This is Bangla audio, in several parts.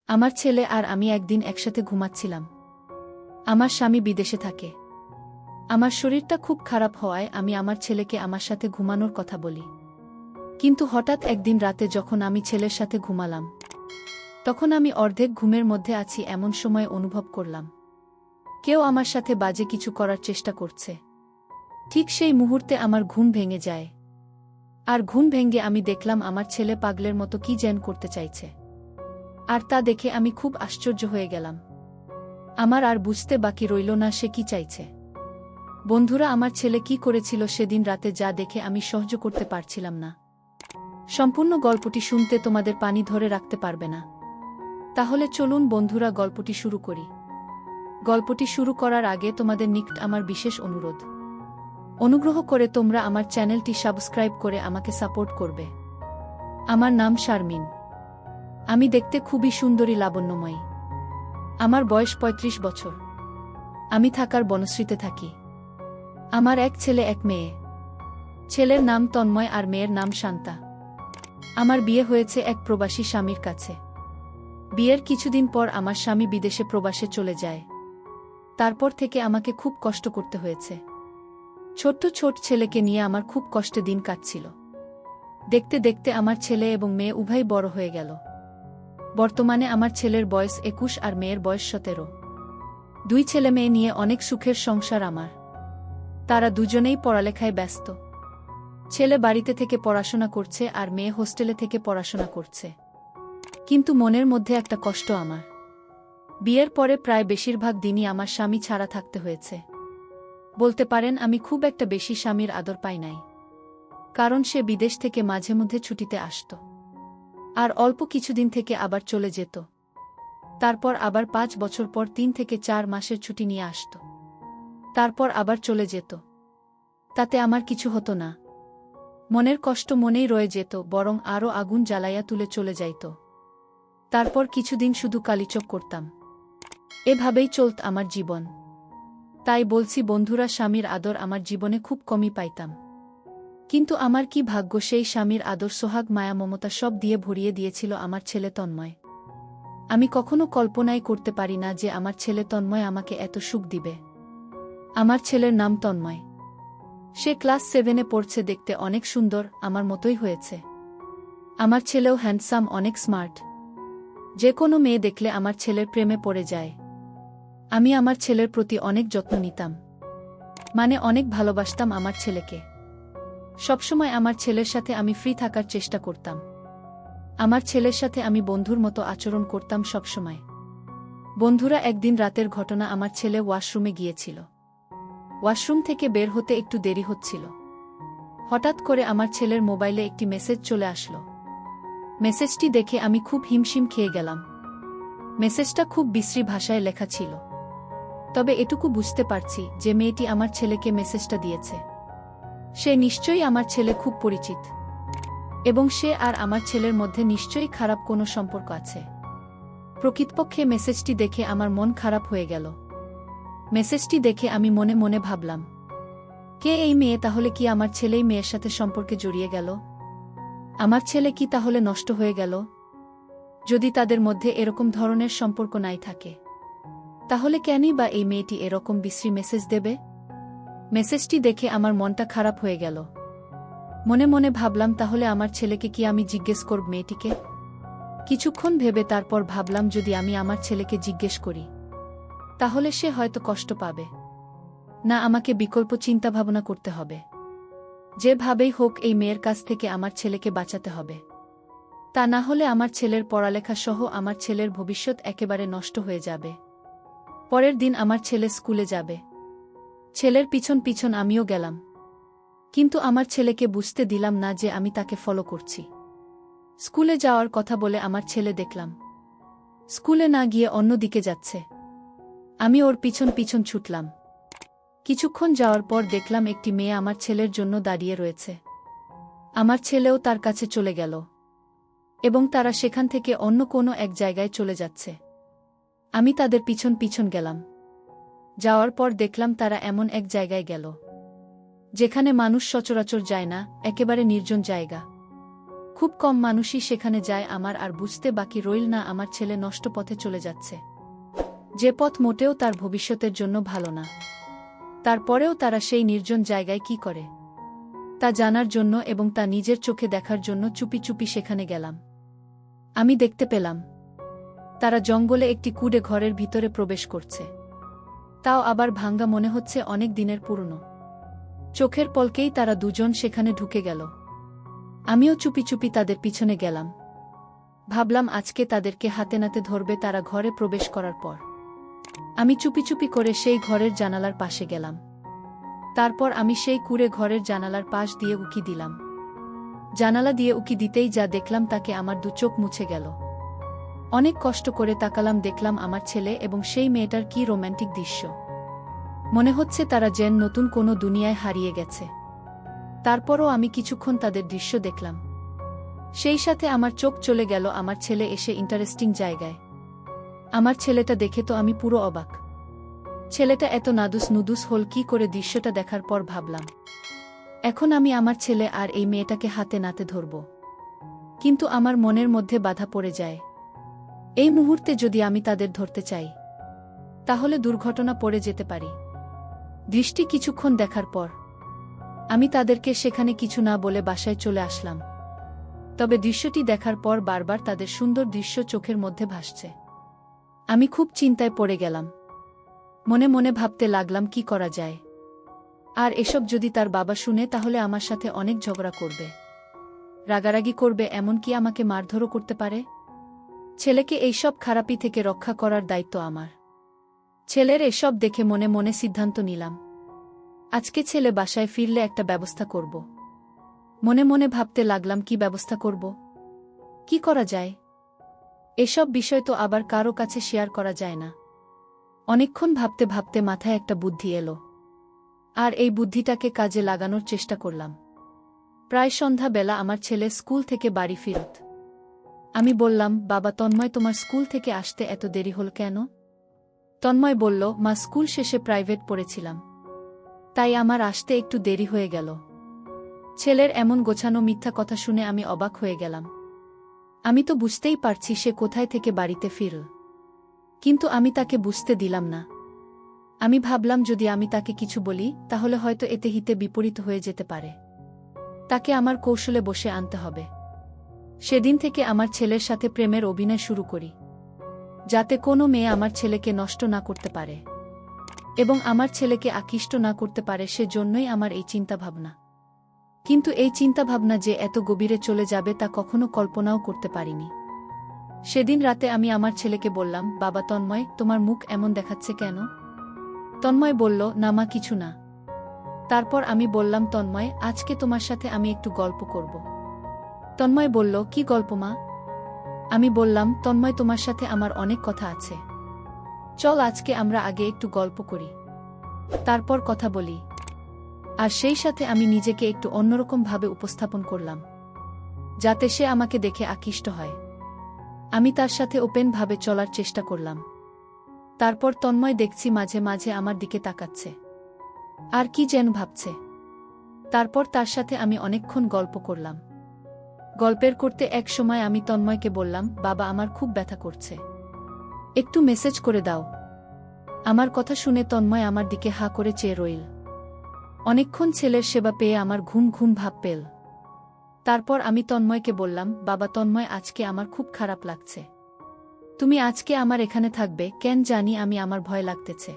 আমার ছেলে আর আমি একদিন একসাথে ঘুমাচ্ছিলাম। আমার স্বামী বিদেশে থাকে। আমার শরীরটা খুব খারাপ হওয়ায় আমি আমার ছেলেকে আমার সাথে ঘুমানোর কথা বলি। কিন্তু হঠাৎ একদিন রাতে যখন আমি ছেলের সাথে ঘুমালাম, তখন আমি অর্ধেক ঘুমের মধ্যে আছি এমন সময় অনুভব করলাম কেউ আমার সাথে বাজে কিছু করার চেষ্টা করছে। ঠিক সেই মুহূর্তে আমার ঘুম ভেঙে যায়। আর ঘুম ভেঙে আমি দেখলাম আমার ছেলে পাগলের মতো কি যেন করতে চাইছে। আর তা দেখে আমি খুব আশ্চর্য হয়ে গেলাম। আমার আর বুঝতে বাকি রইল না সে কি চাইছে। বন্ধুরা, আমার ছেলে কি করেছিল সেদিন রাতে যা দেখে আমি সহ্য করতে পারছিলাম না। সম্পূর্ণ গল্পটি শুনতে তোমাদের পানি ধরে রাখতে পারবে না। তাহলে চলুন বন্ধুরা, গল্পটি শুরু করি। গল্পটি শুরু করার আগে তোমাদের নিকট আমার বিশেষ অনুরোধ, অনুগ্রহ করে তোমরা আমার চ্যানেলটি সাবস্ক্রাইব করে আমাকে সাপোর্ট করবে। আমার নাম শারমিন। আমি দেখতে খুবই সুন্দরী, লাবণ্যময়ী। আমার বয়স ৩৫ বছর। আমি থাকার বনশ্রীতে থাকি। আমার এক ছেলে এক মেয়ে। ছেলের নাম তন্ময় আর মেয়ের নাম শান্তা। আমার বিয়ে হয়েছে এক প্রবাসী স্বামীর কাছে। বিয়ের কিছুদিন পর আমার স্বামী বিদেশে প্রবাসে চলে যায়। তারপর থেকে আমাকে খুব কষ্ট করতে হয়েছে। ছোট ছেলেকে নিয়ে আমার খুব কষ্টে দিন কাটছিল। দেখতে দেখতে আমার ছেলে এবং মেয়ে উভয় বড় হয়ে গেল। বর্তমানে আমার ছেলের বয়স ২১ আর মেয়ের বয়স ১৭। দুই ছেলে মেয়ে নিয়ে অনেক সুখের সংসার আমার। তারা দুজনেই পড়ালেখায় ব্যস্ত। ছেলে বাড়িতে থেকে পড়াশোনা করছে আর মেয়ে হোস্টেলে থেকে পড়াশোনা করছে। কিন্তু মনের মধ্যে একটা কষ্ট আমার। বিয়ের পরে প্রায় বেশিরভাগ দিনই আমার স্বামী ছাড়া থাকতে হয়েছে। বলতে পারেন আমি খুব একটা বেশি স্বামীর আদর পাই নাই। কারণ সে বিদেশ থেকে মাঝে মধ্যে ছুটিতে আসত। আর অল্প কিছুদিন থেকে আবার চলে যেত। তারপর আবার ৫ বছর পর ৩ থেকে ৪ মাসের ছুটি নিয়ে আসত। তারপর আবার চলে যেত। তাতে আমার কিছু হতো না। মনের কষ্ট মনেই রয়ে যেত, বরং আরও আগুন জ্বালাইয়া তুলে চলে যাইত। তারপর কিছুদিন শুধু কালিচক করতাম। এভাবেই চলত আমার জীবন। তাই বলছি বন্ধুরা, স্বামীর আদর আমার জীবনে খুব কমই পাইতাম। কিন্তু আমার কি ভাগ্য, সেই স্বামীর আদর, সোহাগ, মায়া, মমতা সব দিয়ে ভরিয়ে দিয়েছিল আমার ছেলে তন্ময়। আমি কখনো কল্পনাই করতে পারি না যে আমার ছেলে তন্ময় আমাকে এত সুখ দিবে। আমার ছেলের নাম তন্ময়। সে ক্লাস 7-এ পড়ছে, দেখতে অনেক সুন্দর, আমার মতোই হয়েছে। আমার ছেলেও হ্যান্ডসাম, অনেক স্মার্ট। যে কোনো মেয়ে দেখলে আমার ছেলের প্রেমে পড়ে যায়। আমি আমার ছেলের প্রতি অনেক যত্ন নিতাম। মানে অনেক ভালোবাসতাম আমার ছেলেকে। সবসময় আমার ছেলের সাথে আমি ফ্রি থাকার চেষ্টা করতাম। আমার ছেলের সাথে আমি বন্ধুর মতো আচরণ করতাম সবসময়। বন্ধুরা, একদিন রাতের ঘটনা। আমার ছেলে ওয়াশরুমে গিয়েছিল। ওয়াশরুম থেকে বের হতে একটু দেরি হচ্ছিল। হঠাৎ করে আমার ছেলের মোবাইলে একটি মেসেজ চলে আসলো। মেসেজটি দেখে আমি খুব হিমশিম খেয়ে গেলাম। মেসেজটা খুব বিশ্রী ভাষায় লেখা ছিল। তবে এটুকু বুঝতে পারছি যে মেয়েটি আমার ছেলেকে মেসেজটা দিয়েছে সে নিশ্চয়ই আমার ছেলে খুব পরিচিত, এবং সে আর আমার ছেলের মধ্যে নিশ্চয়ই খারাপ কোনো সম্পর্ক আছে। প্রকৃতপক্ষে মেসেজটি দেখে আমার মন খারাপ হয়ে গেল। মেসেজটি দেখে আমি মনে মনে ভাবলাম, কে এই মেয়ে? তাহলে কি আমার ছেলেই মেয়ের সাথে সম্পর্কে জড়িয়ে গেল? আমার ছেলে কি তাহলে নষ্ট হয়ে গেল? যদি তাদের মধ্যে এরকম ধরনের সম্পর্ক নাই থাকে, তাহলে কেনই বা এই মেয়েটি এরকম বিশ্রী মেসেজ দেবে? মেসেজটি দেখে আমার মনটা খারাপ হয়ে গেল। মনে মনে ভাবলাম, তাহলে আমার ছেলেকে কি আমি জিজ্ঞেস করব মেয়েটিকে? কিছুক্ষণ ভেবে তারপর ভাবলাম, যদি আমি আমার ছেলেকে জিজ্ঞেস করি তাহলে সে হয়তো কষ্ট পাবে। না, আমাকে বিকল্প চিন্তাভাবনা করতে হবে। যেভাবেই হোক এই মেয়ের কাছ থেকে আমার ছেলেকে বাঁচাতে হবে। তা না হলে আমার ছেলের পড়ালেখা সহ আমার ছেলের ভবিষ্যৎ একেবারে নষ্ট হয়ে যাবে। পরের দিন আমার ছেলে স্কুলে যাবে। ছেলের পিছন পিছন আমিও গেলাম। কিন্তু আমার ছেলেকে বুঝতে দিলাম না যে আমি তাকে ফলো করছি। স্কুলে যাওয়ার কথা বলে আমার ছেলে দেখলাম স্কুলে না গিয়ে অন্য দিকে যাচ্ছে। আমি ওর পিছন পিছন ছুটলাম। কিছুক্ষণ যাওয়ার পর দেখলাম একটি মেয়ে আমার ছেলের জন্য দাঁড়িয়ে রয়েছে। আমার ছেলেও তার কাছে চলে গেল এবং তারা সেখান থেকে অন্য কোনো এক জায়গায় চলে যাচ্ছে। আমি তাদের পিছন পিছন গেলাম। যাওয়ার পর দেখলাম তারা এমন এক জায়গায় গেল যেখানে মানুষ সচরাচর যায় না, একেবারে নির্জন জায়গা। খুব কম মানুষই সেখানে যায়। আমার আর বুঝতে বাকি রইল না আমার ছেলে নষ্ট পথে চলে যাচ্ছে, যে পথ মোটেও তার ভবিষ্যতের জন্য ভালো না। তারপরেও তারা সেই নির্জন জায়গায় কি করে তা জানার জন্য এবং তা নিজের চোখে দেখার জন্য চুপি চুপি সেখানে গেলাম। আমি দেখতে পেলাম তারা জঙ্গলে একটি কুঁড়ে ঘরের ভিতরে প্রবেশ করছে, তাও আবার ভাঙ্গা, মনে হচ্ছে অনেক দিনের পুরনো। চোখের পলকেই তারা দুজন সেখানে ঢুকে গেল। আমিও চুপি চুপি তাদের পিছনে গেলাম। ভাবলাম আজকে তাদেরকে হাতে নাতে ধরবে তারা ঘরে প্রবেশ করার পর। আমি চুপি চুপি করে সেই ঘরের জানালার পাশে গেলাম। তারপর আমি সেই কুঁড়ে ঘরের জানালার পাশ দিয়ে উকি দিলাম। জানালা দিয়ে উকি দিতেই যা দেখলাম তাকে আমার দু চোখ মুছে গেল। অনেক কষ্ট করে তাকালাম, দেখলাম আমার ছেলে এবং সেই মেয়েটার কি রোম্যান্টিক দৃশ্য। মনে হচ্ছে তারা যেন নতুন কোনো দুনিয়ায় হারিয়ে গেছে। তারপরও আমি কিছুক্ষণ তাদের দৃশ্য দেখলাম। সেই সাথে আমার চোখ চলে গেল আমার ছেলে এসে ইন্টারেস্টিং জায়গায়। আমার ছেলেটা দেখে তো আমি পুরো অবাক। ছেলেটা এত নাদুস নুদুস হল কি করে? দৃশ্যটা দেখার পর ভাবলাম এখন আমি আমার ছেলে আর এই মেয়েটাকে হাতে নাতে ধরব। কিন্তু আমার মনের মধ্যে বাধা পড়ে যায়। এই মুহূর্তে যদি আমি তাদের ধরতে চাই তাহলে দুর্ঘটনা পড়ে যেতে পারি। দৃষ্টি কিছুক্ষণ দেখার পর আমি তাদেরকে সেখানে কিছু না বলে বাসায় চলে আসলাম। তবে দৃশ্যটি দেখার পর বারবার তাদের সুন্দর দৃশ্য চোখের মধ্যে ভাসছে। আমি খুব চিন্তায় পড়ে গেলাম। মনে মনে ভাবতে লাগলাম কি করা যায়। আর এসব যদি তার বাবা শুনে তাহলে আমার সাথে অনেক ঝগড়া করবে, রাগারাগি করবে, এমনকি আমাকে মারধরও করতে পারে। ছেলেকে এইসব খারাপি থেকে রক্ষা করার দায়িত্ব আমার। ছেলের এসব দেখে মনে মনে সিদ্ধান্ত নিলাম আজকে ছেলে বাসায় ফিরলে একটা ব্যবস্থা করব। মনে মনে ভাবতে লাগলাম কি ব্যবস্থা করব, কি করা যায়। এসব বিষয় তো আবার কারো কাছে শেয়ার করা যায় না। অনেকক্ষণ ভাবতে ভাবতে মাথায় একটা বুদ্ধি এলো, আর এই বুদ্ধিটাকে কাজে লাগানোর চেষ্টা করলাম। প্রায় সন্ধ্যা বেলা আমার ছেলে স্কুল থেকে বাড়ি ফিরত। আমি বললাম, বাবা তন্ময়, তোমার স্কুল থেকে আসতে এত দেরি হল কেন? তন্ময় বলল, মা, স্কুল শেষে প্রাইভেট পড়েছিলাম, তাই আমার আসতে একটু দেরি হয়ে গেল। ছেলের এমন গোছানো মিথ্যা কথা শুনে আমি অবাক হয়ে গেলাম। আমি তো বুঝতেই পারছি সে কোথায় থেকে বাড়িতে ফিরল, কিন্তু আমি তাকে বুঝতে দিলাম না। আমি ভাবলাম যদি আমি তাকে কিছু বলি তাহলে হয়তো এতে হিতে বিপরীত হয়ে যেতে পারে। তাকে আমার কৌশলে বসে আনতে হবে। সেদিন থেকে আমার ছেলের সাথে প্রেমের অভিনয় শুরু করি, যাতে কোনো মেয়ে আমার ছেলেকে নষ্ট না করতে পারে এবং আমার ছেলেকে আকৃষ্ট না করতে পারে। সেজন্যই আমার এই চিন্তাভাবনা। কিন্তু এই চিন্তাভাবনা যে এত গভীরে চলে যাবে তা কখনো কল্পনাও করতে পারিনি। সেদিন রাতে আমি আমার ছেলেকে বললাম, বাবা তন্ময়, তোমার মুখ এমন দেখাচ্ছে কেন? তন্ময় বলল, না মা, কিছু না। তারপর আমি বললাম, তন্ময়, আজকে তোমার সাথে আমি একটু গল্প করব। তন্ময় বলল, কি গল্প মা? আমি বললাম, তন্ময়, তোমার সাথে আমার অনেক কথা আছে। চল আজকে আমরা আগে একটু গল্প করি, তারপর কথা বলি। আর সেই সাথে আমি নিজেকে একটু অন্যরকম ভাবে উপস্থাপন করলাম, যাতে সে আমাকে দেখে আকৃষ্ট হয়। আমি তার সাথে ওপেন ভাবে চলার চেষ্টা করলাম। তারপর তন্ময় দেখছি মাঝে মাঝে আমার দিকে তাকাচ্ছে, আর কি যেন ভাবছে। তারপর তার সাথে আমি অনেকক্ষণ গল্প করলাম। গল্পের করতে এক সময় আমি তন্ময়কে বললাম, বাবা, আমার খুব ব্যথা করছে, একটু মেসেজ করে দাও। আমার কথা শুনে তন্ময় আমার দিকে হা করে চেয়ে রইল। অনেকক্ষণ ছেলের সেবা পেয়ে আমার ঘুম ঘুম ভাব পেল। তারপর আমি তন্ময়কে বললাম, বাবা তন্ময়, আজকে আমার খুব খারাপ লাগছে। তুমি আজকে আমার এখানে থাকবে কেন জানি আমি, আমার ভয় লাগতেছে।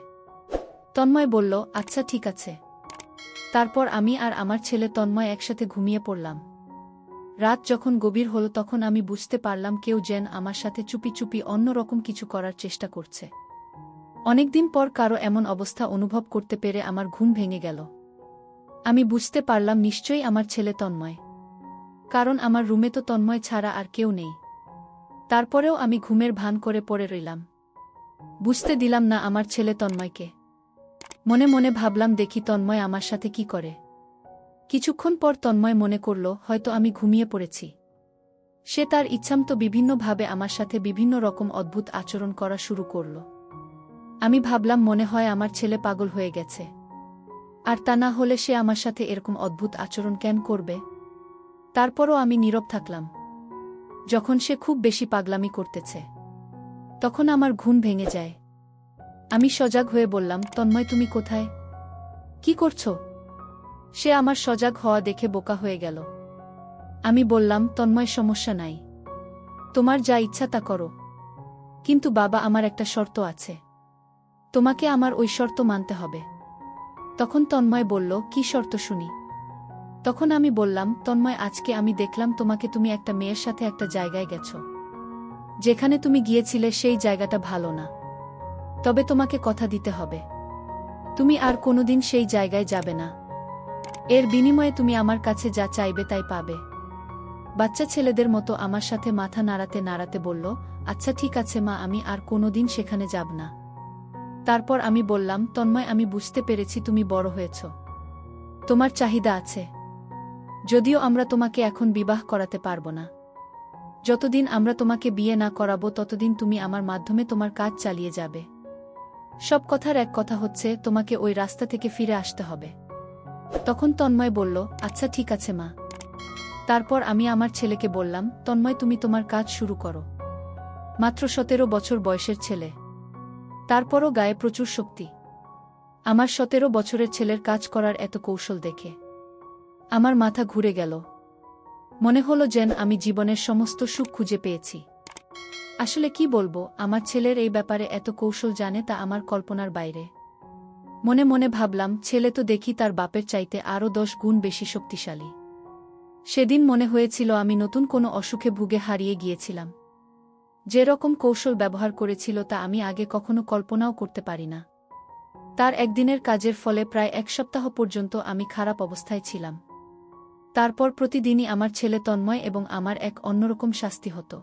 তন্ময় বলল, আচ্ছা ঠিক আছে। তারপর আমি আর আমার ছেলে তন্ময় একসাথে ঘুমিয়ে পড়লাম। রাত যখন গভীর হল তখন আমি বুঝতে পারলাম কেউ যেন আমার সাথে চুপি চুপি অন্যরকম কিছু করার চেষ্টা করছে। অনেকদিন পর কারো এমন অবস্থা অনুভব করতে পেরে আমার ঘুম ভেঙে গেল। আমি বুঝতে পারলাম নিশ্চয়ই আমার ছেলে তন্ময়, কারণ আমার রুমে তো তন্ময় ছাড়া আর কেউ নেই। তারপরেও আমি ঘুমের ভান করে পড়ে রইলাম, বুঝতে দিলাম না আমার ছেলে তন্ময়কে। মনে মনে ভাবলাম, দেখি তন্ময় আমার সাথে কি করে। কিছুক্ষণ পর তন্ময় মনে করল হয়তো আমি ঘুমিয়ে পড়েছি। সে তার ইচ্ছামতো বিভিন্নভাবে আমার সাথে বিভিন্ন রকম অদ্ভুত আচরণ করা শুরু করল। আমি ভাবলাম মনে হয় আমার ছেলে পাগল হয়ে গেছে, আর তা না হলে সে আমার সাথে এরকম অদ্ভুত আচরণ কেন করবে। তারপরও আমি নীরব থাকলাম। যখন সে খুব বেশি পাগলামি করতেছে তখন আমার ঘুম ভেঙে যায়। আমি সজাগ হয়ে বললাম, তন্ময় তুমি কোথায়? কি করছো? সে আমার সজাগ হওয়া দেখে বোকা হয়ে গেল। আমি বললাম, তন্ময় সমস্যা নাই, তোমার যা ইচ্ছা তা করো, কিন্তু বাবা আমার একটা শর্ত আছে, তোমাকে আমার ওই শর্ত মানতে হবে। তখন তন্ময় বলল, কি শর্ত শুনি? তখন আমি বললাম, তন্ময় আজকে আমি দেখলাম তোমাকে, তুমি একটা মেয়ের সাথে একটা জায়গায় গেছো, যেখানে তুমি গিয়েছিলে সেই জায়গাটা ভালো না, তবে তোমাকে কথা দিতে হবে তুমি আর কোনোদিন সেই জায়গায় যাবে না। এর বিনিময়ে তুমি আমার কাছে যা চাইবে তাই পাবে। বাচ্চা ছেলেদের মতো আমার সাথে মাথা নাড়াতে নাড়াতে বলল, আচ্ছা ঠিক আছে মা, আমি আর কোনোদিন সেখানে যাব না। তারপর আমি বললাম, তন্ময় আমি বুঝতে পেরেছি তুমি বড় হয়েছ, তোমার চাহিদা আছে, যদিও আমরা তোমাকে এখন বিবাহ করাতে পারব না। যতদিন আমরা তোমাকে বিয়ে না করাবো ততদিন তুমি আমার মাধ্যমে তোমার কাজ চালিয়ে যাবে। সব কথার এক কথা হচ্ছে, তোমাকে ওই রাস্তা থেকে ফিরে আসতে হবে। তখন তন্ময় বলল, আচ্ছা ঠিক আছে মা। তারপর আমি আমার ছেলেকে বললাম, তন্ময় তুমি তোমার কাজ শুরু করো। মাত্র 17 বছর বয়সের ছেলে, তারপরও গায়ে প্রচুর শক্তি। আমার 17 বছরের ছেলের কাজ করার এত কৌশল দেখে আমার মাথা ঘুরে গেল। মনে হলো যেন আমি জীবনের সমস্ত সুখ খুঁজে পেয়েছি। আসলে কি বলবো, আমার ছেলের এই ব্যাপারে এত কৌশল জানে তা আমার কল্পনার বাইরে। মনে মনে ভাবলাম, ছেলে তো দেখি তার বাপের চাইতে আরও 10 গুণ বেশি শক্তিশালী। সেদিন মনে হয়েছিল আমি নতুন কোনো অসুখে ভুগে হারিয়ে গিয়েছিলাম। যে রকম কৌশল ব্যবহার করেছিল তা আমি আগে কখনো কল্পনাও করতে পারি না। তার একদিনের কাজের ফলে প্রায় 1 সপ্তাহ পর্যন্ত আমি খারাপ অবস্থায় ছিলাম। তারপর প্রতিদিনই আমার ছেলে তন্ময় এবং আমার এক অন্যরকম শাস্তি হতো,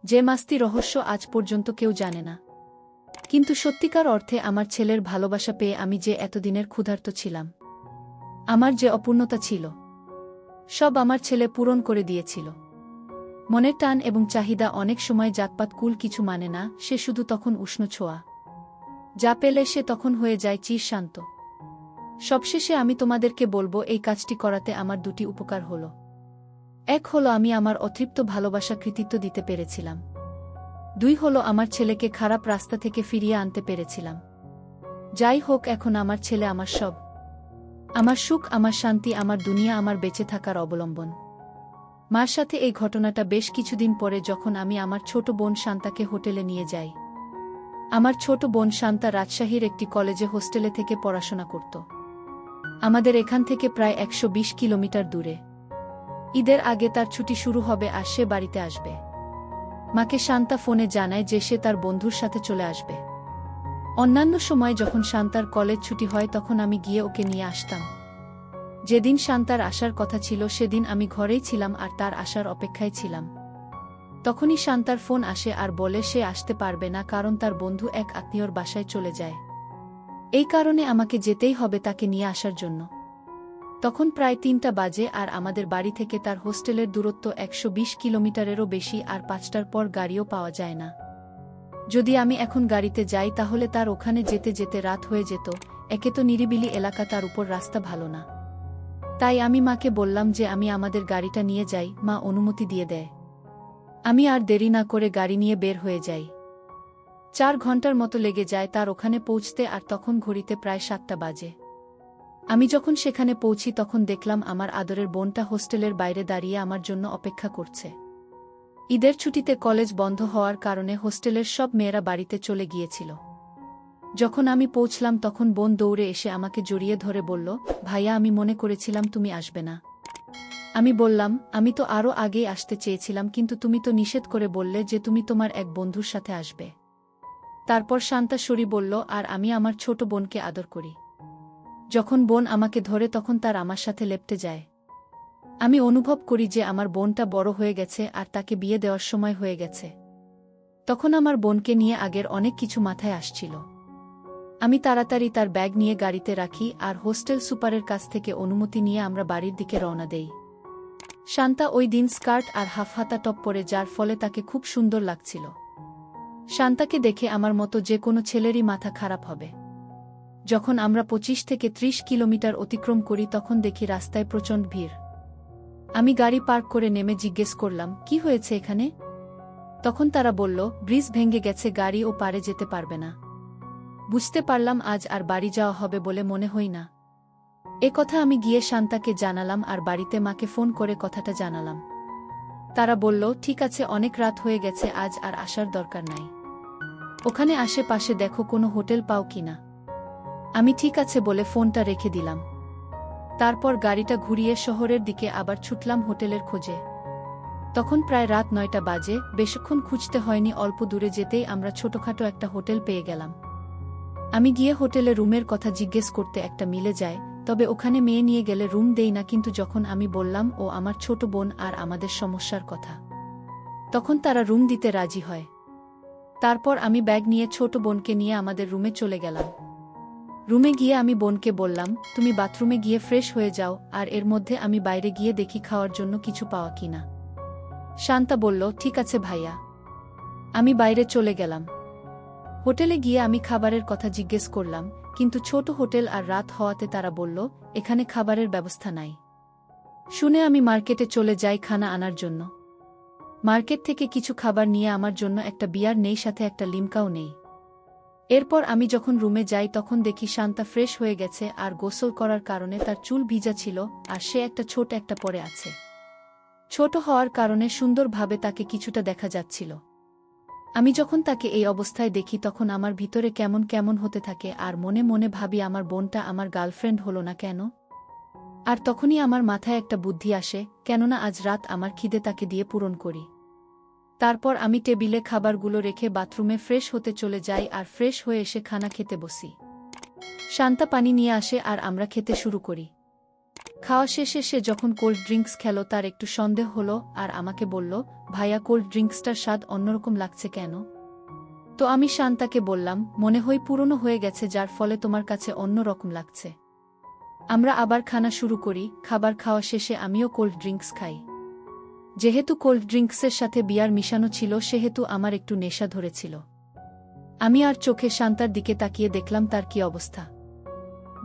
যে মাস্তি রহস্য আজ পর্যন্ত কেউ জানে না। কিন্তু সত্যিকার অর্থে আমার ছেলের ভালোবাসা পেয়ে আমি যে এতদিনের ক্ষুধার্ত ছিলাম, আমার যে অপূর্ণতা ছিল, সব আমার ছেলে পূরণ করে দিয়েছিল। মনের টান এবং চাহিদা অনেক সময় জাতপাত কুল কিছু মানে না, সে শুধু তখন উষ্ণ ছোঁয়া যা পেলে সে তখন হয়ে যায় চির শান্ত। সবশেষে আমি তোমাদেরকে বলবো, এই কাজটি করাতে আমার 2টি উপকার হলো। এক হলো আমি আমার অতৃপ্ত ভালোবাসা কৃতিত্ব দিতে পেরেছিলাম। 2 হলো আমার ছেলেকে খারাপ রাস্তা থেকে ফিরিয়ে আনতে পেরেছিলাম। যাই হোক, এখন আমার ছেলে আমার সব, আমার সুখ, আমার শান্তি, আমার দুনিয়া, আমার বেঁচে থাকার অবলম্বন। মার সাথে এই ঘটনাটা বেশ কিছুদিন পরে যখন আমি আমার ছোট বোন শান্তাকে হোটেলে নিয়ে যাই। আমার ছোট বোন শান্তা রাজশাহীর একটি কলেজে হোস্টেলে থেকে পড়াশোনা করত, আমাদের এখান থেকে প্রায় 120 কিলোমিটার দূরে। ঈদের আগে তার ছুটি শুরু হবে আর সে বাড়িতে আসবে। মাকে শান্তা ফোনে জানায় যে সে তার বন্ধুর সাথে চলে আসবে। অন্যান্য সময় যখন শান্তার কলেজ ছুটি হয় তখন আমি গিয়ে ওকে নিয়ে আসতাম। যেদিন শান্তার আসার কথা ছিল সেদিন আমি ঘরেই ছিলাম আর তার আসার অপেক্ষায় ছিলাম। তখনই শান্তার ফোন আসে আর বলে সে আসতে পারবে না, কারণ তার বন্ধু এক আত্মীয়র বাসায় চলে যায়। এই কারণে আমাকে যেতেই হবে তাকে নিয়ে আসার জন্য। তখন প্রায় 3টা বাজে আর আমাদের বাড়ি থেকে তার হোস্টেলের দূরত্ব 120 কিলোমিটারেরও বেশি, আর 5টার পর গাড়িও পাওয়া যায় না। যদি আমি এখন গাড়িতে যাই তাহলে তার ওখানে যেতে যেতে রাত হয়ে যেত। একে তো নিরিবিলি এলাকা, তার উপর রাস্তা ভালো না। তাই আমি মাকে বললাম যে আমি আমাদের গাড়িটা নিয়ে যাই। মা অনুমতি দিয়ে দেয়। আমি আর দেরি না করে গাড়ি নিয়ে বের হয়ে যাই। 4 ঘন্টার মতো লেগে যায় তার ওখানে পৌঁছতে, আর তখন ঘড়িতে প্রায় 7টা বাজে। আমি যখন সেখানে পৌঁছি তখন দেখলাম আমার আদরের বোনটা হোস্টেলের বাইরে দাঁড়িয়ে আমার জন্য অপেক্ষা করছে। ঈদের ছুটিতে কলেজ বন্ধ হওয়ার কারণে হোস্টেলের সব মেয়েরা বাড়িতে চলে গিয়েছিল। যখন আমি পৌঁছলাম তখন বোন দৌড়ে এসে আমাকে জড়িয়ে ধরে বলল, ভাইয়া আমি মনে করেছিলাম তুমি আসবে না। আমি বললাম, আমি তো আরও আগেই আসতে চেয়েছিলাম, কিন্তু তুমি তো নিষেধ করে বললে যে তুমি তোমার এক বন্ধুর সাথে আসবে। তারপর শান্তা সরি বলল, আর আমি আমার ছোট বোনকে আদর করি। যখন বোন আমাকে ধরে তখন তার আমার সাথে লেপ্টে যায়। আমি অনুভব করি যে আমার বোনটা বড় হয়ে গেছে আর তাকে বিয়ে দেওয়ার সময় হয়ে গেছে। তখন আমার বোনকে নিয়ে আগের অনেক কিছু মাথায় আসছিল। আমি তাড়াতাড়ি তার ব্যাগ নিয়ে গাড়িতে রাখি আর হোস্টেল সুপারের কাছ থেকে অনুমতি নিয়ে আমরা বাড়ির দিকে রওনা দেই। শান্তা ওই দিন স্কার্ট আর হাফহাতা টপ পরে, যার ফলে তাকে খুব সুন্দর লাগছিল। শান্তাকে দেখে আমার মতো যে কোনো ছেলেরই মাথা খারাপ হবে। যখন আমরা 25 থেকে 30 কিলোমিটার অতিক্রম করি তখন দেখি রাস্তায় প্রচণ্ড ভিড়। আমি গাড়ি পার্ক করে নেমে জিজ্ঞেস করলাম, কি হয়েছে এখানে? তখন তারা বলল, ব্রিজ ভেঙে গেছে, গাড়ি ও পারে যেতে পারবে না। বুঝতে পারলাম আজ আর বাড়ি যাওয়া হবে বলে মনে হয় না। এ কথা আমি গিয়ে শান্তাকে জানালাম আর বাড়িতে মাকে ফোন করে কথাটা জানালাম। তারা বলল, ঠিক আছে, অনেক রাত হয়ে গেছে, আজ আর আসার দরকার নাই। ওখানে আশেপাশে দেখো কোনো হোটেল পাও কিনা। আমি ঠিক আছে বলে ফোনটা রেখে দিলাম। তারপর গাড়িটা ঘুরিয়ে শহরের দিকে আবার ছুটলাম হোটেলের খোঁজে। তখন প্রায় রাত 9টা বাজে। বেশিক্ষণ খুঁজতে হয়নি, অল্প দূরে যেতেই আমরা ছোটখাটো একটা হোটেল পেয়ে গেলাম। আমি গিয়ে হোটেলে রুমের কথা জিজ্ঞেস করতে একটা মিলে যায়, তবে ওখানে মেয়ে নিয়ে গেলে রুম দেই না। কিন্তু যখন আমি বললাম ও আমার ছোট বোন আর আমাদের সমস্যার কথা, তখন তারা রুম দিতে রাজি হয়। তারপর আমি ব্যাগ নিয়ে ছোট বোনকে নিয়ে আমাদের রুমে চলে গেলাম। রুমে গিয়ে আমি বোনকে বললাম, তুমি বাথরুমে গিয়ে ফ্রেশ হয়ে যাও, আর এর মধ্যে আমি বাইরে গিয়ে দেখি খাওয়ার জন্য কিছু পাওয়া কিনা। শান্তা বলল, ঠিক আছে ভাইয়া। আমি বাইরে চলে গেলাম। হোটেলে গিয়ে আমি খাবারের কথা জিজ্ঞেস করলাম, কিন্তু ছোট হোটেল আর রাত হওয়াতে তারা বলল, এখানে খাবারের ব্যবস্থা নাই। শুনে আমি মার্কেটে চলে যাই খানা আনার জন্য। মার্কেট থেকে কিছু খাবার নিয়ে আমার জন্য একটা বিয়ার নেই, সাথে একটা লিমকাও নেই। এরপর আমি যখন রুমে যাই তখন দেখি শান্তা ফ্রেশ হয়ে গেছে, আর গোসল করার কারণে তার চুল ভিজা ছিল, আর সে একটা ছোট একটা পরে আছে। ছোট হওয়ার কারণে সুন্দরভাবে তাকে কিছুটা দেখা যাচ্ছিল। আমি যখন তাকে এই অবস্থায় দেখি তখন আমার ভিতরে কেমন কেমন হতে থাকে, আর মনে মনে ভাবি আমার বোনটা আমার গার্লফ্রেন্ড হলো না কেন। আর তখনই আমার মাথায় একটা বুদ্ধি আসে, কেননা আজ রাত আমার খিদে তাকে দিয়ে পূরণ করি। তারপর আমি টেবিলে খাবারগুলো রেখে বাথরুমে ফ্রেশ হতে চলে যাই, আর ফ্রেশ হয়ে এসে খানা খেতে বসি। শান্তা পানি নিয়ে আসে আর আমরা খেতে শুরু করি। খাওয়া শেষে সে যখন কোল্ড ড্রিঙ্কস খেলো তার একটু সন্দেহ হলো, আর আমাকে বলল, ভাইয়া কোল্ড ড্রিঙ্কসটার স্বাদ অন্যরকম লাগছে কেন? তো আমি শান্তাকে বললাম, মনে হয় পুরনো হয়ে গেছে, যার ফলে তোমার কাছে অন্য রকম লাগছে। আমরা আবার খানা শুরু করি। খাবার খাওয়া শেষে আমিও কোল্ড ড্রিঙ্কস খাই। যেহেতু কোল্ড ড্রিঙ্কসের সাথে বিয়ার মিশানো ছিল সেহেতু আমার একটু নেশা ধরেছিল। আমি আর চোখে শান্তার দিকে তাকিয়ে দেখলাম তার কি অবস্থা।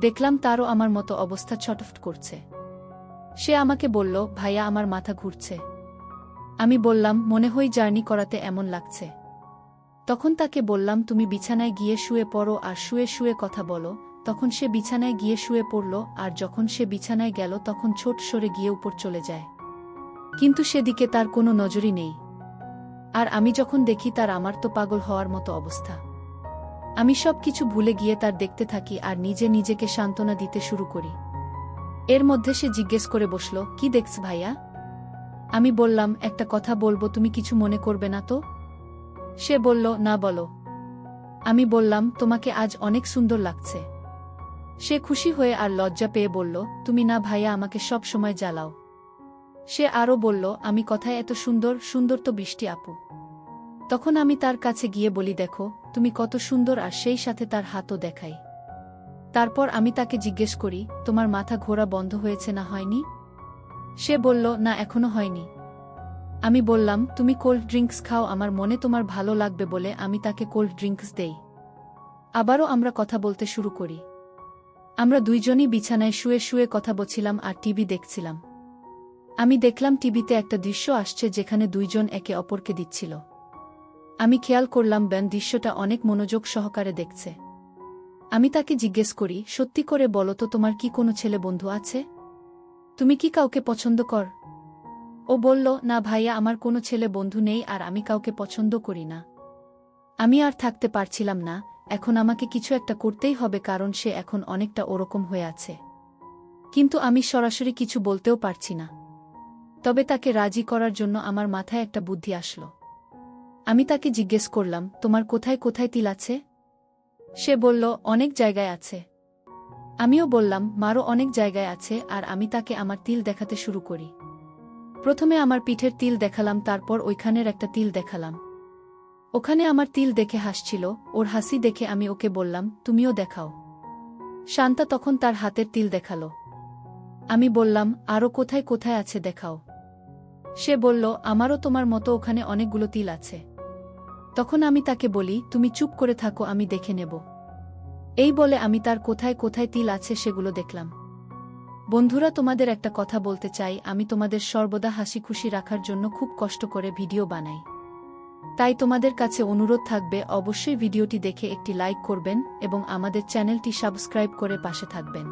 দেখলাম তারও আমার মতো অবস্থা, ছটফট করছে। সে আমাকে বলল, ভাইয়া আমার মাথা ঘুরছে। আমি বললাম, মনে হয় জার্নি করাতে এমন লাগছে। তখন তাকে বললাম, তুমি বিছানায় গিয়ে শুয়ে পড়ো আর শুয়ে শুয়ে কথা বলো। তখন সে বিছানায় গিয়ে শুয়ে পড়ল, আর যখন সে বিছানায় গেল তখন ছোট সরে গিয়ে উপর চলে যায়। কিন্তু সেদিকে তার কোনো নজরই নেই। আর আমি যখন দেখি তার, আমার তো পাগল হওয়ার মতো অবস্থা। আমি সব কিছু ভুলে গিয়ে তার দেখতে থাকি আর নিজে নিজেকে সান্ত্বনা দিতে শুরু করি। এর মধ্যে সে জিজ্ঞেস করে বসল, কি দেখছ ভাইয়া? আমি বললাম, একটা কথা বলবো, তুমি কিছু মনে করবে না তো? সে বলল, না বলো। আমি বললাম, তোমাকে আজ অনেক সুন্দর লাগছে। সে খুশি হয়ে আর লজ্জা পেয়ে বলল, তুমি না ভাইয়া আমাকে সব সময় জ্বালাও। সে আরও বলল, আমি কথায় এত সুন্দর? সুন্দর তো বৃষ্টি আপু। তখন আমি তার কাছে গিয়ে বলি, দেখো তুমি কত সুন্দর, আর সেই সাথে তার হাতও দেখাই। তারপর আমি তাকে জিজ্ঞেস করি, তোমার মাথা ঘোরা বন্ধ হয়েছে না হয়নি? সে বলল, না এখনো হয়নি। আমি বললাম, তুমি কোল্ড ড্রিঙ্কস খাও, আমার মনে তোমার ভালো লাগবে বলে আমি তাকে কোল্ড ড্রিঙ্কস দেই। আবারও আমরা কথা বলতে শুরু করি। আমরা দুইজনই বিছানায় শুয়ে শুয়ে কথা বলছিলাম আর টিভি দেখছিলাম। আমি দেখলাম টিভিতে একটা দৃশ্য আসছে যেখানে দুইজন একে অপরকে দিচ্ছিল। আমি খেয়াল করলাম বেন দৃশ্যটা অনেক মনোযোগ সহকারে দেখছে। আমি তাকে জিজ্ঞেস করি, সত্যি করে বলো তো, তোমার কি কোনো ছেলে বন্ধু আছে? তুমি কি কাউকে পছন্দ কর? ও বলল, না ভাইয়া, আমার কোনো ছেলে বন্ধু নেই, আর আমি কাউকে পছন্দ করি না। আমি আর থাকতে পারছিলাম না, এখন আমাকে কিছু একটা করতেই হবে, কারণ সে এখন অনেকটা ওরকম হয়ে আছে। কিন্তু আমি সরাসরি কিছু বলতেও পারছি না। তবে তাকে রাজি করার জন্য আমার মাথায় একটা বুদ্ধি আসলো। আমি তাকে জিজ্ঞেস করলাম, তোমার কোথায় কোথায় তিল আছে? সে বলল, অনেক জায়গায় আছে। আমিও বললাম, মারও অনেক জায়গায় আছে, আর আমি তাকে আমার তিল দেখাতে শুরু করি। প্রথমে আমার পিঠের তিল দেখালাম, তারপর ওইখানের একটা তিল দেখালাম। ওখানে আমার তিল দেখে হাসছিল, ওর হাসি দেখে আমি ওকে বললাম, তুমিও দেখাও। শান্তা তখন তার হাতের তিল দেখালো। আমি বললাম, আরও কোথায় কোথায় আছে দেখাও। সে বলল, আমারও তোমার মতো ওখানে অনেকগুলো তিল আছে। তখন আমি তাকে বলি, তুমি চুপ করে থাকো, আমি দেখে নেব। এই বলে আমি তার কোথায় কোথায় তিল আছে সেগুলো দেখলাম। বন্ধুরা, তোমাদের একটা কথা বলতে চাই, আমি তোমাদের সর্বদা হাসি খুশি রাখার জন্য খুব কষ্ট করে ভিডিও বানাই। তাই তোমাদের কাছে অনুরোধ থাকবে, অবশ্যই ভিডিওটি দেখে একটি লাইক করবেন এবং আমাদের চ্যানেলটি সাবস্ক্রাইব করে পাশে থাকবেন।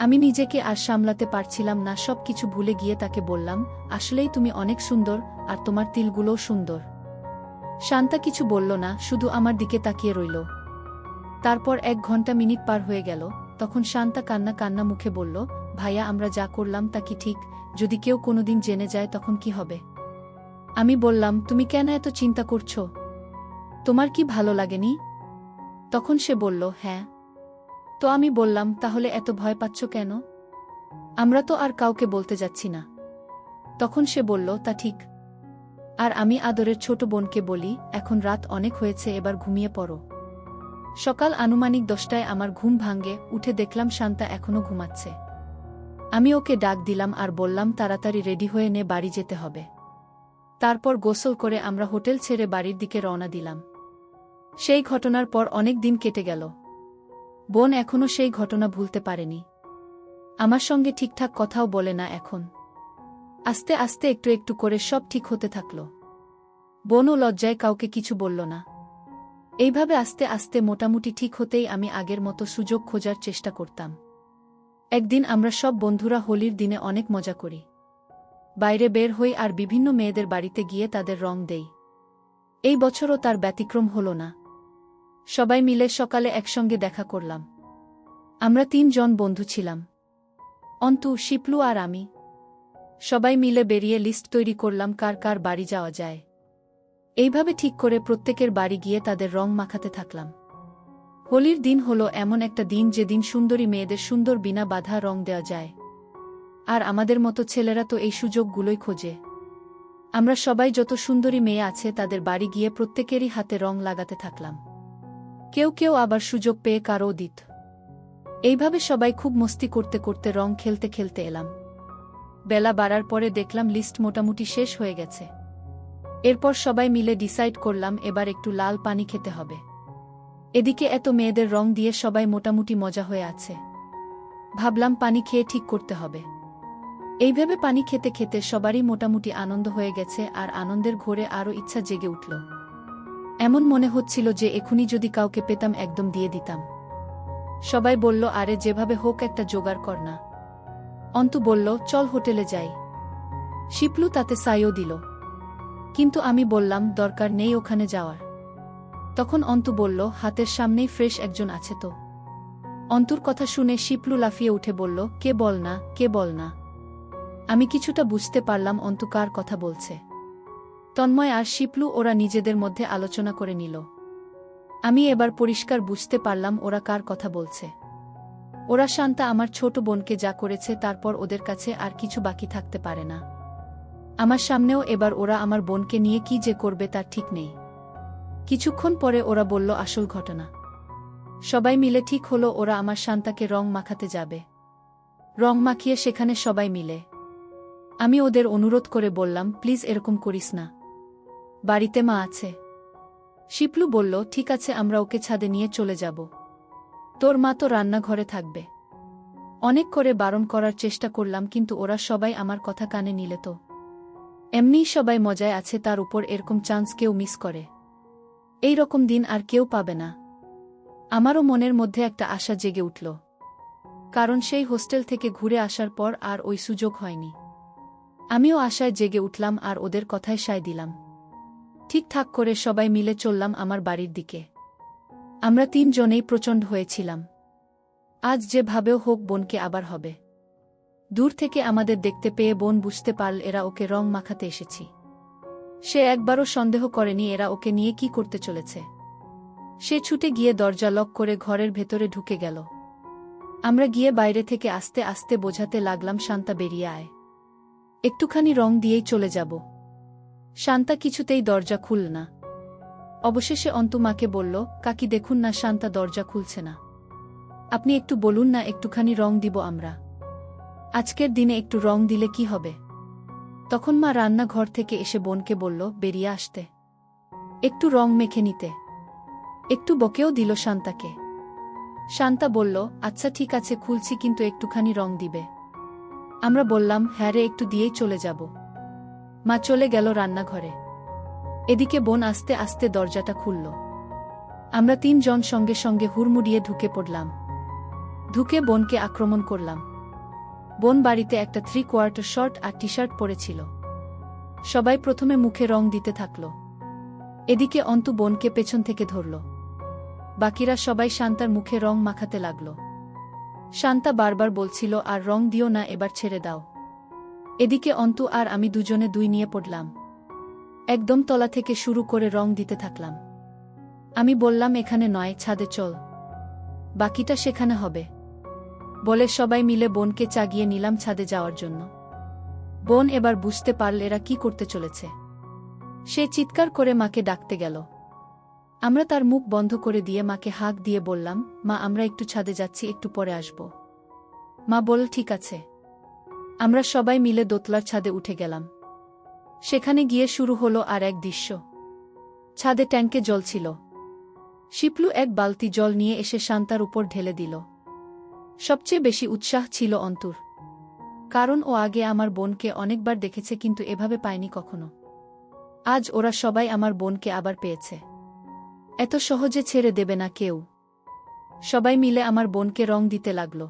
আমি নিজেকে আর সামলাতে পারছিলাম না, সব কিছু ভুলে গিয়ে তাকে বললাম, আসলেই তুমি অনেক সুন্দর, আর তোমার তিলগুলোও সুন্দর। শান্তা কিছু বলল না, শুধু আমার দিকে তাকিয়ে রইল। তারপর 1 ঘন্টা মিনিট পার হয়ে গেল। তখন শান্তা কান্না কান্না মুখে বলল, ভাইয়া, আমরা যা করলাম তা কি ঠিক? যদি কেউ কোনোদিন জেনে যায় তখন কি হবে? আমি বললাম, তুমি কেন এত চিন্তা করছো? তোমার কি ভালো লাগেনি? তখন সে বলল, হ্যাঁ। তো আমি বললাম, তাহলে এত ভয় পাচ্ছ কেন? আমরা তো আর কাউকে বলতে যাচ্ছি না। তখন সে বলল, তা ঠিক। আর আমি আদরের ছোট বোনকে বলি, এখন রাত অনেক হয়েছে, এবার ঘুমিয়ে পড়ো। সকাল আনুমানিক 10টায় আমার ঘুম ভাঙে, উঠে দেখলাম শান্তা এখনো ঘুমাচ্ছে। আমি ওকে ডাক দিলাম আর বললাম, তাড়াতাড়ি রেডি হয়ে নে, বাড়ি যেতে হবে। তারপর গোসল করে আমরা হোটেল ছেড়ে বাড়ির দিকে রওনা দিলাম। সেই ঘটনার পর অনেক দিন কেটে গেল। বোন এখনো সেই ঘটনা ভুলতে পারেনি। আমার সঙ্গে ঠিকঠাক কথাও বলে না এখন। আস্তে আস্তে একটু একটু করে সব ঠিক হতে থাকল। বোনও লজ্জায় কাউকে কিছু বলল না। এইভাবে আস্তে আস্তে মোটামুটি ঠিক হতেই আমি আগের মতো সুযোগ খোঁজার চেষ্টা করতাম। একদিন আমরা সব বন্ধুরা হোলির দিনে অনেক মজা করি। বাইরে বের হই আর বিভিন্ন মেয়েদের বাড়িতে গিয়ে তাদের রং দেই। এই বছরও তার ব্যতিক্রম হল না। সবাই মিলে সকালে একসঙ্গে দেখা করলাম। আমরা 3 জন বন্ধু ছিলাম, অন্তু, শিপলু আর আমি। সবাই মিলে বেরিয়ে লিস্ট তৈরি করলাম কার কার বাড়ি যাওয়া যায়। এইভাবে ঠিক করে প্রত্যেকের বাড়ি গিয়ে তাদের রং মাখাতে থাকলাম। হোলির দিন হলো এমন একটা দিন যেদিন সুন্দরী মেয়েদের সুন্দর বিনা বাধা রং দেওয়া যায়। আর আমাদের মতো ছেলেরা তো এই সুযোগগুলোই খোঁজে। আমরা সবাই যত সুন্দরী মেয়ে আছে তাদের বাড়ি গিয়ে প্রত্যেকেরই হাতে রং লাগাতে থাকলাম। কেউ কেউ আবার সুযোগ পেয়ে কারও দিত। এইভাবে সবাই খুব মস্তি করতে করতে রং খেলতে খেলতে এলাম। বেলা বাড়ার পরে দেখলাম লিস্ট মোটামুটি শেষ হয়ে গেছে। এরপর সবাই মিলে ডিসাইড করলাম এবার একটু লাল পানি খেতে হবে। এদিকে এত মেয়েদের রং দিয়ে সবাই মোটামুটি মজা হয়ে আছে। ভাবলাম পানি খেয়ে ঠিক করতে হবে। এইভাবে পানি খেতে খেতে সবারই মোটামুটি আনন্দ হয়ে গেছে আর আনন্দের ঘোরে আরও ইচ্ছা জেগে উঠল। এমন মনে হচ্ছিল যে এখনই যদি কাউকে পেতাম একদম দিয়ে দিতাম। সবাই বলল, আরে যেভাবে হোক একটা জোগাড় কর না। অন্তু বলল, চল হোটেলে যাই। শিপলু তাতে সাইও দিল। কিন্তু আমি বললাম, দরকার নেই ওখানে যাওয়ার। তখন অন্তু বলল, হাতের সামনেই ফ্রেশ একজন আছে তো। অন্তুর কথা শুনে শিপলু লাফিয়ে উঠে বলল, কে বল না, কে বল না। আমি কিছুটা বুঝতে পারলাম অন্তু কার কথা বলছে। তন্ময় আর শিপলু ওরা নিজেদের মধ্যে আলোচনা করে নিল। আমি এবার পরিষ্কার বুঝতে পারলাম ওরা কার কথা বলছে। ওরা শান্তা আমার ছোট বোনকে যা করেছে তারপর ওদের কাছে আর কিছু বাকি থাকতে পারে না। আমার সামনেও এবার ওরা আমার বোনকে নিয়ে কি যে করবে তার ঠিক নেই। কিছুক্ষণ পরে ওরা বলল আসল ঘটনা। সবাই মিলে ঠিক হলো ওরা আমার শান্তাকে রং মাখাতে যাবে। রং মাখিয়ে সেখানে সবাই মিলে। আমি ওদের অনুরোধ করে বললাম, প্লিজ এরকম করিস না, বাড়িতে মা আছে। শিপলু বলল, ঠিক আছে, আমরা ওকে ছাদে নিয়ে চলে যাব। তোর মা তো রান্নাঘরে থাকবে। অনেক করে বারণ করার চেষ্টা করলাম কিন্তু ওরা সবাই আমার কথা কানে নিলে তো। এমনিই সবাই মজায় আছে, তার উপর এরকম চান্স কেউ মিস করে। এই রকম দিন আর কেউ পাবে না। আমারও মনের মধ্যে একটা আশা জেগে উঠল, কারণ সেই হোস্টেল থেকে ঘুরে আসার পর আর ওই সুযোগ হয়নি। আমিও আশায় জেগে উঠলাম আর ওদের কথায় সায় দিলাম। ঠিকঠাক করে সবাই মিলে চললাম আমার বাড়ির দিকে। আমরা 3 জনেই প্রচণ্ড হয়েছিলাম। আজ যেভাবেও হোক বোনকে আবার হবে। দূর থেকে আমাদের দেখতে পেয়ে বোন বুঝতে পারল এরা ওকে রং মাখাতে এসেছি। সে একবারও সন্দেহ করেনি এরা ওকে নিয়ে কি করতে চলেছে। সে ছুটে গিয়ে দরজা লক করে ঘরের ভেতরে ঢুকে গেল। আমরা গিয়ে বাইরে থেকে আস্তে আস্তে বোঝাতে লাগলাম, শান্তা বেরিয়ে আয়, একটুখানি রং দিয়েই চলে যাব। শান্তা কিছুতেই দরজা খুল না। অবশেষে অন্তু মাকে বলল, কাকি দেখুন না, শান্তা দরজা খুলছে না। আপনি একটু বলুন না, একটুখানি রং দিব আমরা। আজকের দিনে একটু রং দিলে কি হবে? তখন মা রান্নাঘর থেকে এসে বোনকে বলল, বেরিয়ে আসতে, একটু রং মেখে নিতে। একটু বকেও দিল শান্তাকে। শান্তা বলল, আচ্ছা ঠিক আছে খুলছি, কিন্তু একটুখানি রং দিবে? আমরা বললাম, হ্যাঁ রে, একটু দিয়েই চলে যাব। মা চলে গেল রান্নাঘরে। এদিকে বোন আস্তে আস্তে দরজাটা খুলল। আমরা তিনজন সঙ্গে সঙ্গে হুড়মুড়িয়ে ঢুকে পড়লাম। ঢুকে বোনকে আক্রমণ করলাম। বোন বাড়িতে একটা 3/4 শর্ট আর টি শার্ট পরেছিল। সবাই প্রথমে মুখে রং দিতে থাকল। এদিকে অন্তু বোনকে পেছন থেকে ধরল। বাকিরা সবাই শান্তার মুখে রং মাখাতে লাগল। শান্তা বারবার বলছিল, আর রং দিও না, এবার ছেড়ে দাও। এদিকে অন্তু আর আমি দুজনে দুই নিয়ে পড়লাম। একদম তলা থেকে শুরু করে রং দিতে থাকলাম। আমি বললাম, এখানে নয়, ছাদে চল, বাকিটা সেখানে হবে। বলে সবাই মিলে বোনকে চাগিয়ে নিলাম ছাদে যাওয়ার জন্য। বোন এবার বুঝতে পারল এরা কি করতে চলেছে। সে চিৎকার করে মাকে ডাকতে গেল। আমরা তার মুখ বন্ধ করে দিয়ে মাকে হাঁক দিয়ে বললাম, মা আমরা একটু ছাদে যাচ্ছি, একটু পরে আসব। মা বলল, ঠিক আছে। আমরা সবাই মিলে দোতলার ছাদে উঠে গেলাম। সেখানে গিয়ে শুরু হলো আর এক দৃশ্য। ছাদে ট্যাঙ্কে জল ছিল। শিপলু এক বালতি জল নিয়ে এসে শান্তার উপর ঢেলে দিল। সবচেয়ে বেশি উৎসাহ ছিল অন্তুর, কারণ ও আগে আমার বোনকে অনেকবার দেখেছে কিন্তু এভাবে পায়নি কখনো। আজ ওরা সবাই আমার বোনকে আবার পেয়েছে। এত সহজে ছেড়ে দেবে না কেউ। সবাই মিলে আমার বোনকে রং দিতে লাগল।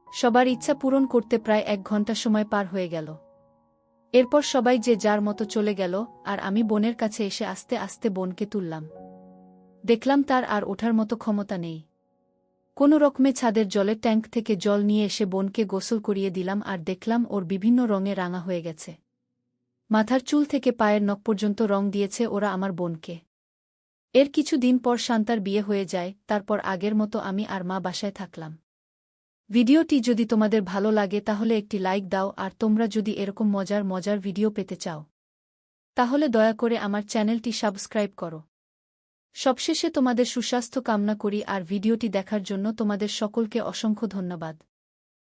সবার ইচ্ছা পূরণ করতে প্রায় 1 ঘন্টা সময় পার হয়ে গেল। এরপর সবাই যে যার মতো চলে গেল, আর আমি বোনের কাছে এসে আস্তে আস্তে বোনকে তুললাম। দেখলাম তার আর ওঠার মতো ক্ষমতা নেই। কোনো রকমে ছাদের জলের ট্যাঙ্ক থেকে জল নিয়ে এসে বোনকে গোসল করিয়ে দিলাম, আর দেখলাম ওর বিভিন্ন রঙে রাঙা হয়ে গেছে। মাথার চুল থেকে পায়ের নখ পর্যন্ত রং দিয়েছে ওরা আমার বোনকে। এর কিছু দিন পর শান্তার বিয়ে হয়ে যায়। তারপর আগের মতো আমি আর মা বাসায় থাকলাম। ভিডিওটি যদি তোমাদের ভালো লাগে তাহলে একটি লাইক দাও, আর তোমরা যদি এরকম মজার মজার ভিডিও পেতে চাও তাহলে দয়া করে আমার চ্যানেলটি সাবস্ক্রাইব করো। সবশেষে তোমাদের সুস্বাস্থ্য কামনা করি, আর ভিডিওটি দেখার জন্য তোমাদের সকলকে অসংখ্য ধন্যবাদ।